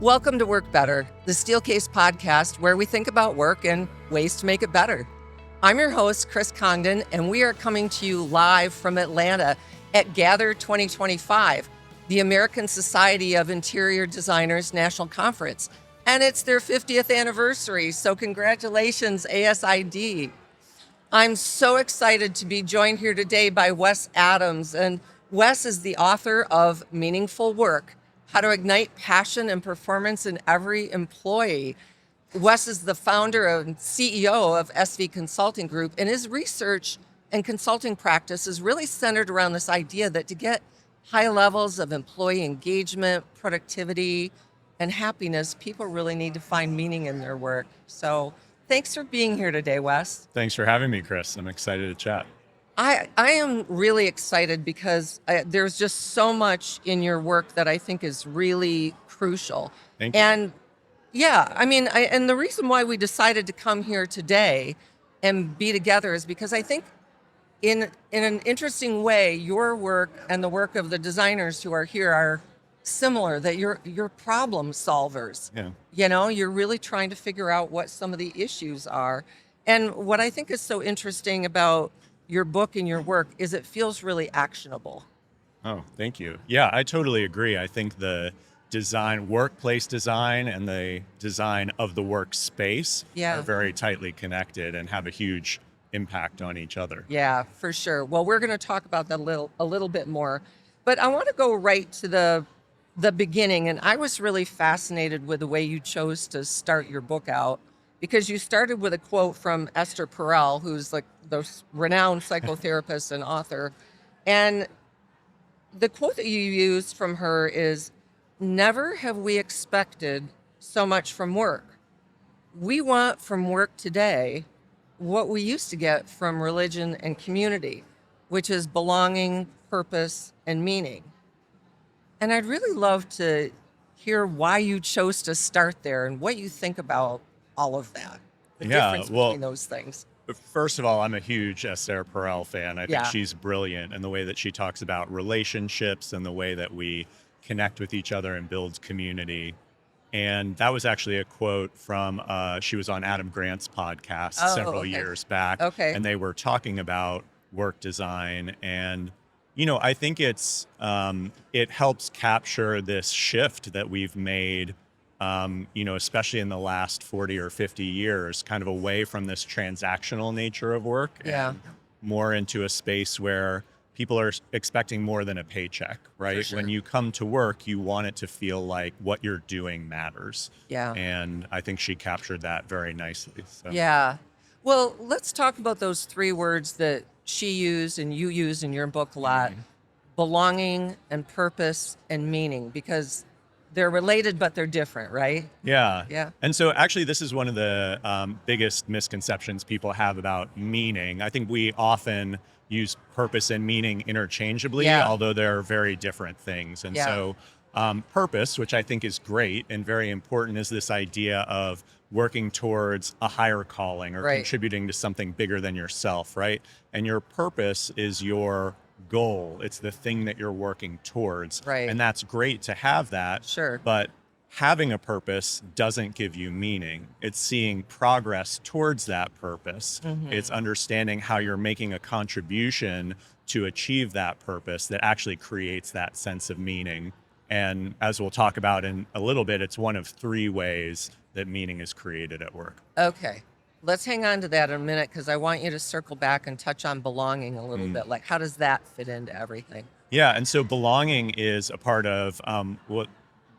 Welcome to Work Better, the Steelcase podcast where we think about work and ways to make it better. I'm your host, Chris Congdon, and we are coming to you live from Atlanta at Gather 2025, the American Society of Interior Designers National Conference. And it's their 50th anniversary, so congratulations, ASID. I'm so excited to be joined here today by Wes Adams, and Wes is the author of Meaningful Work: How to Ignite Passion and Performance in Every Employee. Wes is the founder and CEO of SV Consulting Group, and his research and consulting practice is really centered around this idea that to get high levels of employee engagement, productivity, and happiness, people really need to find meaning in their work. So thanks for being here today, Wes. Thanks for having me, Chris. I'm excited to chat. I am really excited because there's just so much in your work that I think is really crucial. Thank you. And yeah, and the reason why we decided to come here today and be together is because I think in an interesting way, your work and the work of the designers who are here are similar, that you're problem solvers. Yeah. You know, you're really trying to figure out what some of the issues are. And what I think is so interesting about your book and your work is it feels really actionable. Oh, thank you. Yeah, I totally agree. I think the workplace design and the design of the workspace are very tightly connected and have a huge impact on each other. Yeah, for sure. Well, we're going to talk about that a little bit more, but I want to go right to the beginning. And I was really fascinated with the way you chose to start your book out, because you started with a quote from Esther Perel, who's like the renowned psychotherapist and author. And the quote that you used from her is, "Never have we expected so much from work. We want from work today what we used to get from religion and community, which is belonging, purpose, and meaning." And I'd really love to hear why you chose to start there and what you think about all of that, the difference between those things. First of all, I'm a huge Esther Perel fan. I think Yeah. she's brilliant in the way that she talks about relationships and the way that we connect with each other and build community. And that was actually a quote from, she was on Adam Grant's podcast several years back. Okay. And they were talking about work design. And, you know, I think it helps capture this shift that we've made, especially in the last 40 or 50 years, kind of away from this transactional nature of work and more into a space where people are expecting more than a paycheck, right? Sure. When you come to work, you want it to feel like what you're doing matters. Yeah. And I think she captured that very nicely. So. Yeah. Well, let's talk about those three words that she used and you use in your book a lot: belonging and purpose and meaning, because they're related, but they're different, right? Yeah. Yeah. And so actually, this is one of the biggest misconceptions people have about meaning. I think we often use purpose and meaning interchangeably, although they're very different things. And so purpose, which I think is great and very important, is this idea of working towards a higher calling or contributing to something bigger than yourself, right? And your purpose is your goal. It's the thing that you're working towards. Right. And that's great to have that. Sure. But having a purpose doesn't give you meaning. It's seeing progress towards that purpose. Mm-hmm. It's understanding how you're making a contribution to achieve that purpose that actually creates that sense of meaning. And as we'll talk about in a little bit, it's one of three ways that meaning is created at work. Okay. Let's hang on to that in a minute, because I want you to circle back and touch on belonging a little bit. Like, how does that fit into everything? Yeah, and so belonging is a part of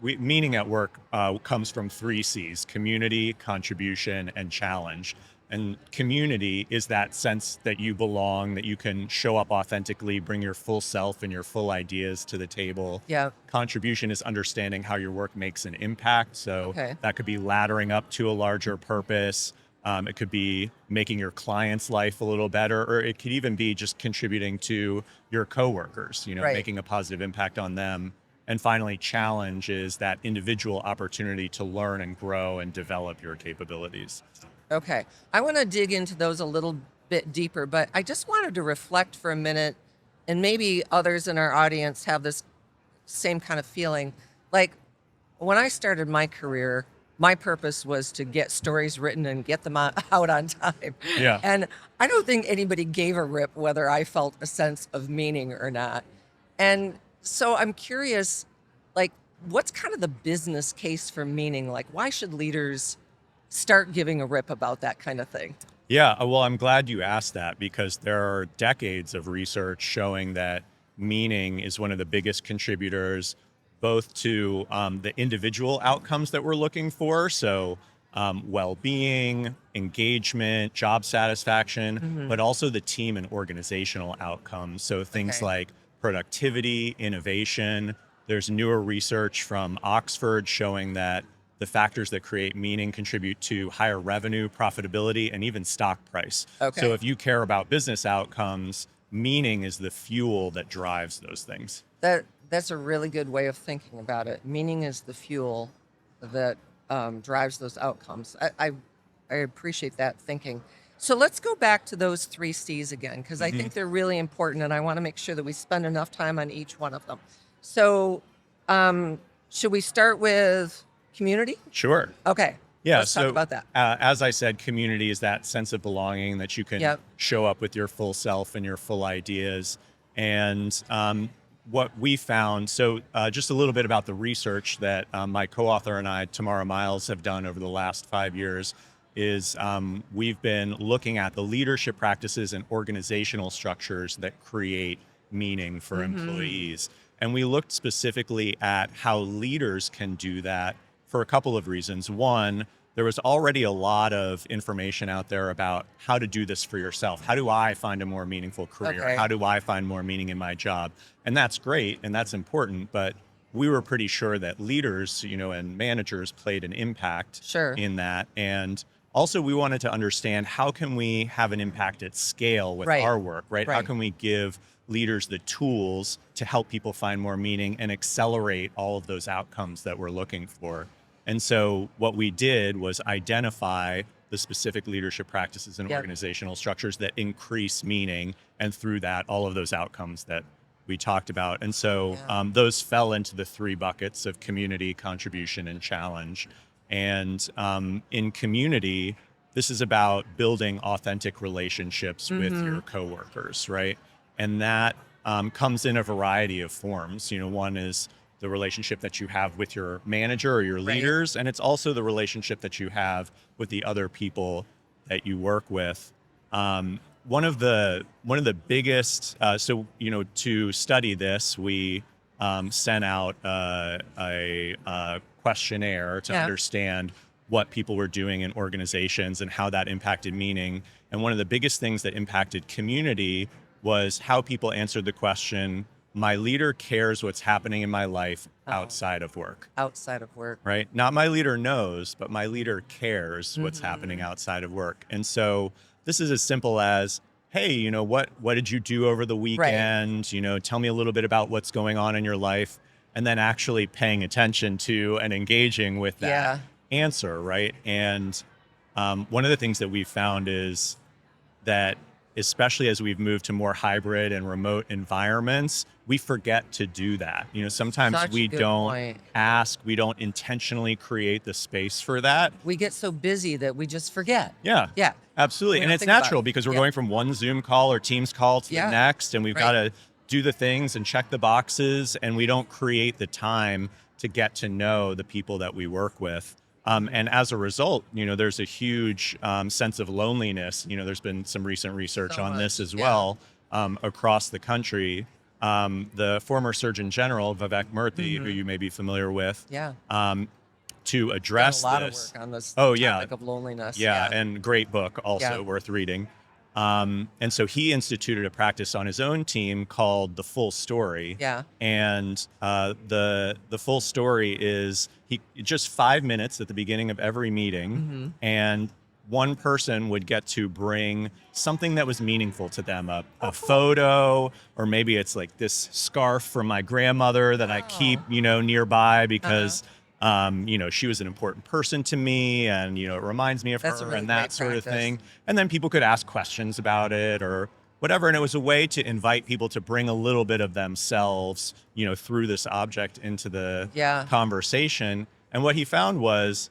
meaning at work comes from three C's: community, contribution, and challenge. And community is that sense that you belong, that you can show up authentically, bring your full self and your full ideas to the table. Yeah. Contribution is understanding how your work makes an impact. So that could be laddering up to a larger purpose. It could be making your client's life a little better, or it could even be just contributing to your coworkers, making a positive impact on them. And finally, challenge is that individual opportunity to learn and grow and develop your capabilities. Okay. I want to dig into those a little bit deeper, but I just wanted to reflect for a minute, and maybe others in our audience have this same kind of feeling. Like, when I started my career, my purpose was to get stories written and get them out on time. Yeah. And I don't think anybody gave a rip whether I felt a sense of meaning or not. And so I'm curious, like, what's kind of the business case for meaning? Like, why should leaders start giving a rip about that kind of thing? Yeah, well, I'm glad you asked that because there are decades of research showing that meaning is one of the biggest contributors both to the individual outcomes that we're looking for. So, well-being, engagement, job satisfaction, Hmm. but also the team and organizational outcomes. So things Okay. like productivity, innovation. There's newer research from Oxford showing that the factors that create meaning contribute to higher revenue, profitability, and even stock price. So Okay. if you care about business outcomes, meaning is the fuel that drives those things. That's a really good way of thinking about it. Meaning is the fuel that drives those outcomes. I appreciate that thinking. So let's go back to those three C's again, because I Hmm. think they're really important, and I want to make sure that we spend enough time on each one of them. So, um, should we start with community? Sure. Okay, Yeah. let's talk So, about that. as I said, community is that sense of belonging that you can Yep. show up with your full self and your full ideas. And what we found, so just a little bit about the research that my co author and I, Tamara Miles, have done over the last 5 years is we've been looking at the leadership practices and organizational structures that create meaning for Hmm. employees. And we looked specifically at how leaders can do that for a couple of reasons. One, there was already a lot of information out there about how to do this for yourself. How do I find a more meaningful career? Okay, How do I find more meaning in my job? And that's great and that's important, but we were pretty sure that leaders, and managers played an impact sure. in that. And also we wanted to understand how can we have an impact at scale with Right, our work, right? How right. can we give leaders the tools to help people find more meaning and accelerate all of those outcomes that we're looking for? And so what we did was identify the specific leadership practices and Yep. organizational structures that increase meaning, and through that, all of those outcomes that we talked about. And so Yeah. those fell into the three buckets of community, contribution, and challenge. And in community, this is about building authentic relationships with Hmm. your coworkers, right? And that comes in a variety of forms. One is the relationship that you have with your manager or your Right. leaders, and it's also the relationship that you have with the other people that you work with. One of the biggest, to study this, we sent out a questionnaire to Yeah. understand what people were doing in organizations and how that impacted meaning. And one of the biggest things that impacted community was how people answered the question, my leader cares what's happening in my life Oh, outside of work, outside of work. right? Not my leader knows, but my leader cares what's happening Hmm. outside of work. And so this is as simple as, hey, what did you do over the Right. weekend? Tell me a little bit about what's going on in your life, and then actually paying attention to and engaging with that Yeah. answer, right? And one of the things that we've found is that, especially as we've moved to more hybrid and remote environments, we forget to do that. Sometimes Such a we good don't point. ask, we don't intentionally create the space for that. We get so busy that we just forget. Yeah, Yeah. absolutely. We And don't it's think about natural it. because we're Yeah. going from one Zoom call or Teams call to the Yeah. next, and we've got Right. to do the things and check the boxes, and we don't create the time to get to know the people that we work with. And as a result, there's a huge sense of loneliness. There's been some recent research So on this much. as Yeah. well across the country. The former Surgeon General, Vivek Murthy, who Hmm. you may be familiar with, Yeah. um, to Done a address lot of this. work on this Oh, yeah. topic of loneliness. Yeah, Yeah. and great book, Yeah. also worth reading. And so he instituted a practice on his own team called the Full Story. Yeah. And the full story is he just 5 minutes at the beginning of every meeting, Hmm. and one person would get to bring something that was meaningful to them, a photo, or maybe it's like this scarf from my grandmother that I keep, Oh. nearby Uh-huh. because she was an important person to me, and it reminds me of That's a her really and that great sort of practice. thing. And then people could ask questions about it, or whatever. And it was a way to invite people to bring a little bit of themselves, through this object into the Yeah. conversation. And what he found was,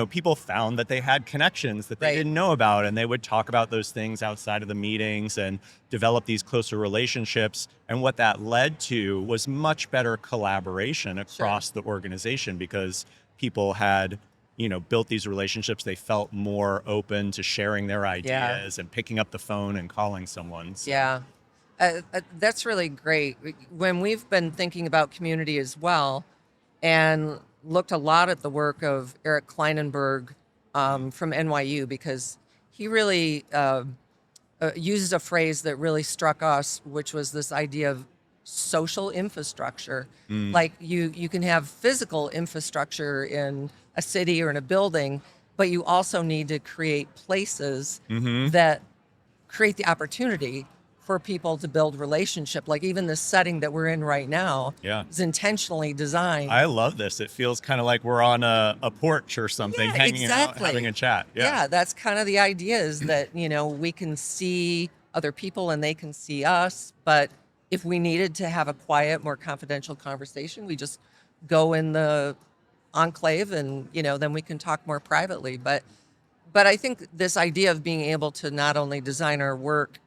people found that they had connections that they Right. didn't know about, and they would talk about those things outside of the meetings and develop these closer relationships. And what that led to was much better collaboration across the organization, because people had, built these relationships. They felt more open to sharing their ideas and picking up the phone and calling someone. So, Yeah. That's really great. When we've been thinking about community as well, and looked a lot at the work of Eric Kleinenberg from NYU, because he really uses a phrase that really struck us, which was this idea of social infrastructure. Like you can have physical infrastructure in a city or in a building, but you also need to create places that create the opportunity for people to build relationship. Like even the setting that we're in right now is intentionally designed. I love this. It feels kind of like we're on a porch or something, hanging out, having a chat. Yeah, that's kind of the idea, is that, we can see other people and they can see us. But if we needed to have a quiet, more confidential conversation, we just go in the enclave and, then we can talk more privately. But I think this idea of being able to not only design our work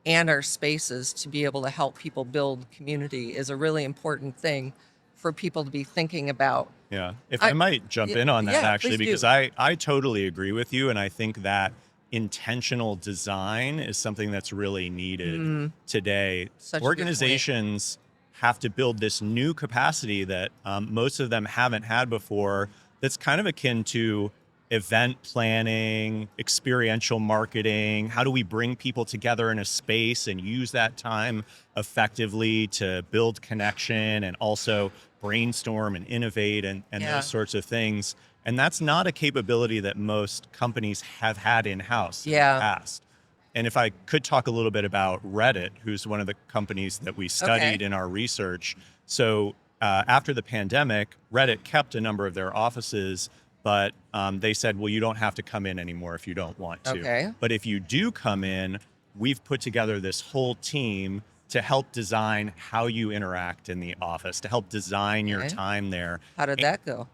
and our spaces to be able to help people build community is a really important thing for people to be thinking about. Yeah. If I might jump in on that, actually, because I totally agree with you. And I think that intentional design is something that's really needed today. Such a good Organizations have to build this new capacity that most of them haven't had before, that's kind of akin to event planning, experiential marketing. How do we bring people together in a space and use that time effectively to build connection and also brainstorm and innovate and those sorts of things? And that's not a capability that most companies have had in-house in the past. And if I could talk a little bit about Reddit, who's one of the companies that we studied in our research. So after the pandemic, Reddit kept a number of their offices, but they said, well, you don't have to come in anymore if you don't want to. But if you do come in, we've put together this whole team to help design how you interact in the office, to help design your time there. How did that go?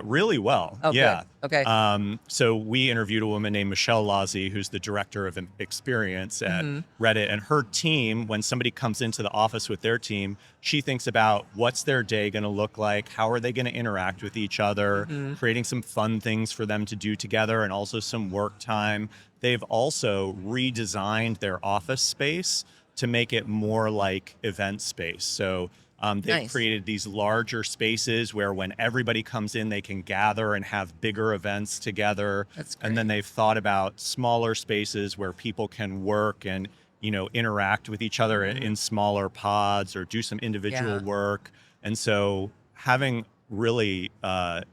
Really well. Good. Okay. So we interviewed a woman named Michelle Lazzi, who's the director of experience at Reddit, and her team, when somebody comes into the office with their team, she thinks about what's their day going to look like, how are they going to interact with each other, creating some fun things for them to do together, and also some work time. They've also redesigned their office space to make it more like event space. So they've created these larger spaces where when everybody comes in, they can gather and have bigger events together. That's great. And then they've thought about smaller spaces where people can work and, interact with each other in smaller pods or do some individual work. And so having really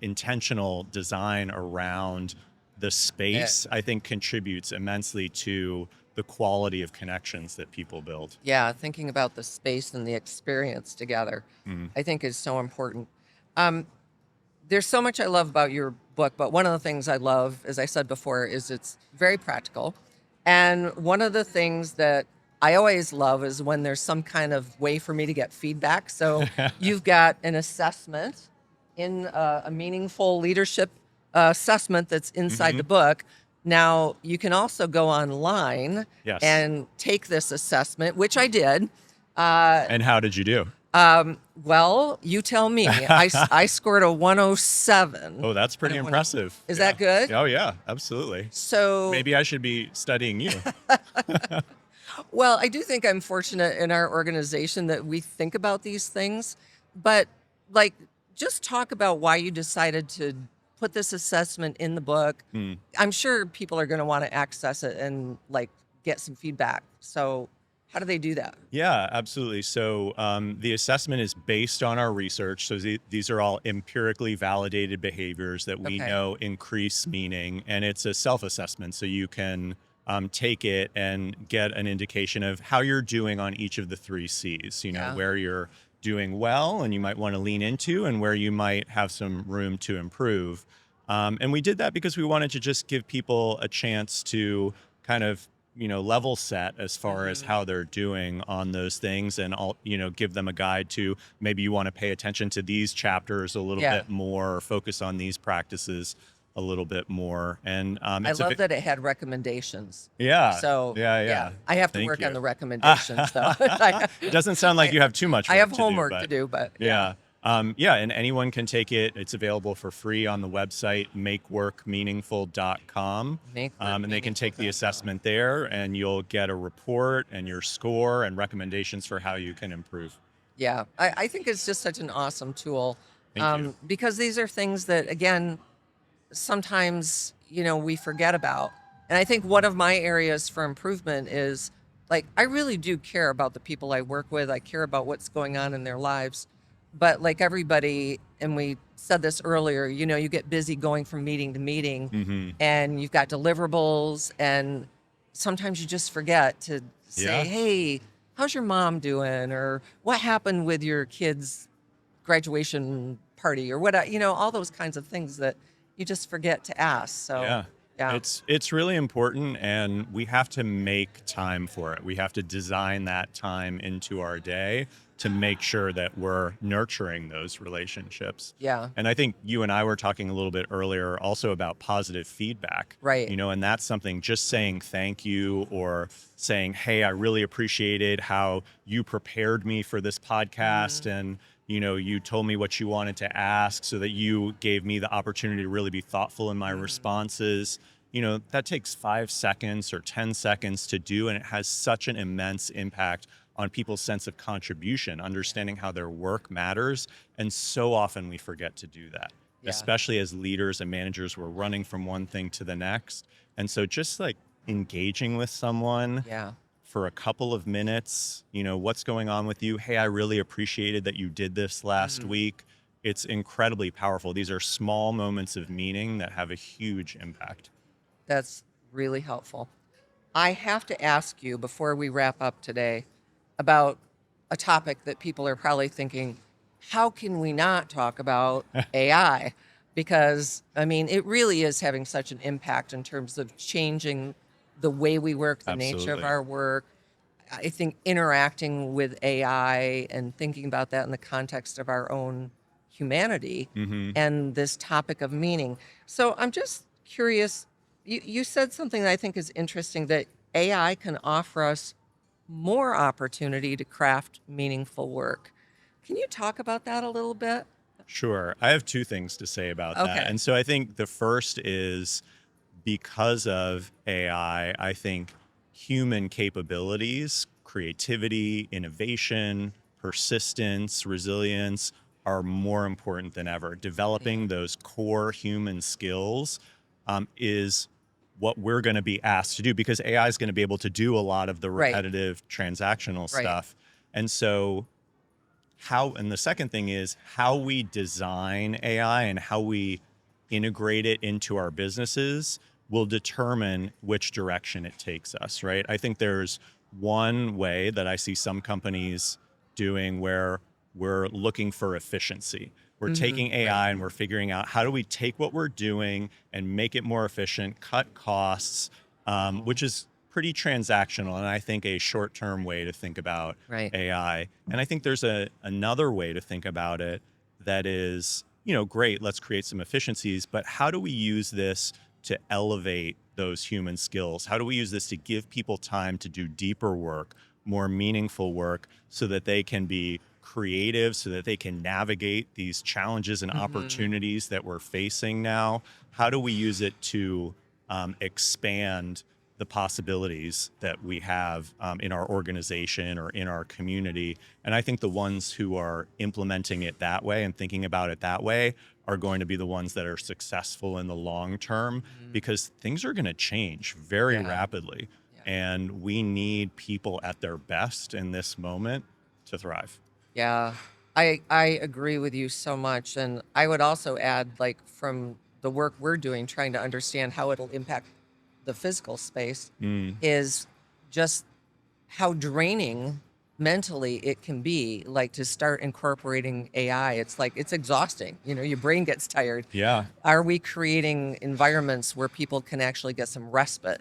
intentional design around the space, I think, contributes immensely to the quality of connections that people build. Yeah, thinking about the space and the experience together, I think is so important. There's so much I love about your book, but one of the things I love, as I said before, is it's very practical. And one of the things that I always love is when there's some kind of way for me to get feedback. So you've got an assessment in a meaningful leadership assessment that's inside the book. Now, you can also go online and take this assessment, which I did. And how did you do? Well, you tell me. I scored a 107. Oh, that's pretty impressive. Is that good? Oh, yeah, absolutely. So maybe I should be studying you. Well, I do think I'm fortunate in our organization that we think about these things, but just talk about why you decided to put this assessment in the book. I'm sure people are going to want to access it and get some feedback. So how do they do that? Yeah, absolutely. So the assessment is based on our research. So these are all empirically validated behaviors that we know increase meaning, and it's a self-assessment. So you can take it and get an indication of how you're doing on each of the 3 C's, where you're doing well and you might want to lean into, and where you might have some room to improve. And we did that because we wanted to just give people a chance to kind of level set as far as how they're doing on those things, and I'll, give them a guide to maybe you want to pay attention to these chapters a little bit more, or focus on these practices a little bit more. And I love that it had recommendations. Yeah. So Yeah. I have to Thank work you. on the recommendations though. It doesn't sound like you have too much work I have to homework do, to do, but yeah. And anyone can take it. It's available for free on the website, makeworkmeaningful.com. And they can take the assessment there, and you'll get a report and your score and recommendations for how you can improve. Yeah, I think it's just such an awesome tool. Thank you. Because these are things that, again, sometimes, we forget about. And I think one of my areas for improvement is, like, I really do care about the people I work with. I care about what's going on in their lives. But like everybody, and we said this earlier, you get busy going from meeting to meeting, and you've got deliverables, and sometimes you just forget to say, hey, how's your mom doing? Or what happened with your kids' graduation party, or what, all those kinds of things that you just forget to ask. So Yeah. It's really important, and we have to make time for it. We have to design that time into our day to make sure that we're nurturing those relationships. Yeah. And I think you and I were talking a little bit earlier also about positive feedback. Right. And that's something, just saying thank you, or saying, hey, I really appreciated how you prepared me for this podcast, and you told me what you wanted to ask, so that you gave me the opportunity to really be thoughtful in my responses. That takes 5 seconds or 10 seconds to do, and it has such an immense impact on people's sense of contribution, understanding how their work matters. And so often we forget to do that, especially as leaders and managers. We're running from one thing to the next. And so just like engaging with someone for a couple of minutes, what's going on with you? Hey, I really appreciated that you did this last week. It's incredibly powerful. These are small moments of meaning that have a huge impact. That's really helpful. I have to ask you before we wrap up today about a topic that people are probably thinking, how can we not talk about AI? Because, it really is having such an impact in terms of changing the way we work, the nature of our work. I think interacting with AI and thinking about that in the context of our own humanity and this topic of meaning. So I'm just curious, you said something that I think is interesting, that AI can offer us more opportunity to craft meaningful work. Can you talk about that a little bit? Sure. I have two things to say about that. And so I think the first is, because of AI, I think human capabilities, creativity, innovation, persistence, resilience are more important than ever. Developing those core human skills is what we're going to be asked to do, because AI is going to be able to do a lot of the repetitive transactional stuff. And so and the second thing is how we design AI and how we integrate it into our businesses will determine which direction it takes us, right? I think there's one way that I see some companies doing where we're looking for efficiency. We're taking AI and we're figuring out, how do we take what we're doing and make it more efficient, cut costs, which is pretty transactional, and I think a short-term way to think about AI. And I think there's another way to think about it that is, great, let's create some efficiencies, but how do we use this to elevate those human skills? How do we use this to give people time to do deeper work, more meaningful work, so that they can be creative, so that they can navigate these challenges and opportunities that we're facing now? How do we use it to expand the possibilities that we have in our organization or in our community? And I think the ones who are implementing it that way and thinking about it that way are going to be the ones that are successful in the long term, because things are going to change very rapidly. And we need people at their best in this moment to thrive. Yeah, I agree with you so much. And I would also add, like, from the work we're doing, trying to understand how it'll impact the physical space, is just how draining mentally it can be, like, to start incorporating AI. It's like, it's exhausting. Your brain gets tired. Yeah. Are we creating environments where people can actually get some respite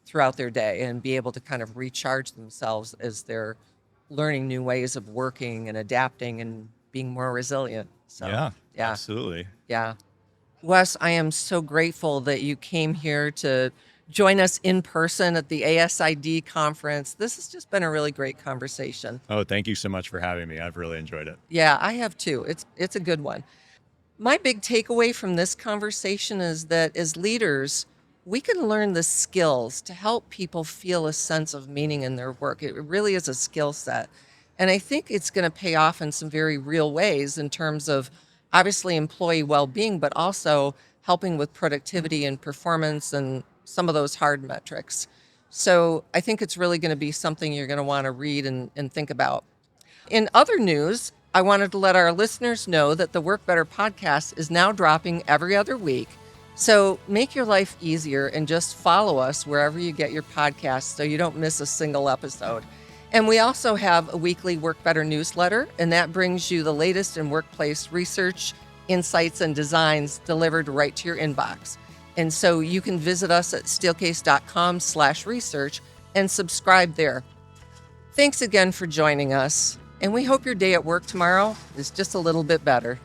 throughout their day and be able to kind of recharge themselves as they're learning new ways of working and adapting and being more resilient. So, yeah, absolutely. Yeah. Wes, I am so grateful that you came here to join us in person at the ASID conference. This has just been a really great conversation. Oh, thank you so much for having me. I've really enjoyed it. Yeah, I have too. It's a good one. My big takeaway from this conversation is that as leaders, we can learn the skills to help people feel a sense of meaning in their work. It really is a skill set. And I think it's going to pay off in some very real ways in terms of obviously employee well-being, but also helping with productivity and performance and some of those hard metrics. So I think it's really going to be something you're going to want to read and think about. In other news, I wanted to let our listeners know that the Work Better podcast is now dropping every other week. So make your life easier and just follow us wherever you get your podcasts so you don't miss a single episode. And we also have a weekly Work Better newsletter, and that brings you the latest in workplace research, insights, and designs delivered right to your inbox. And so you can visit us at steelcase.com/research and subscribe there. Thanks again for joining us. And we hope your day at work tomorrow is just a little bit better.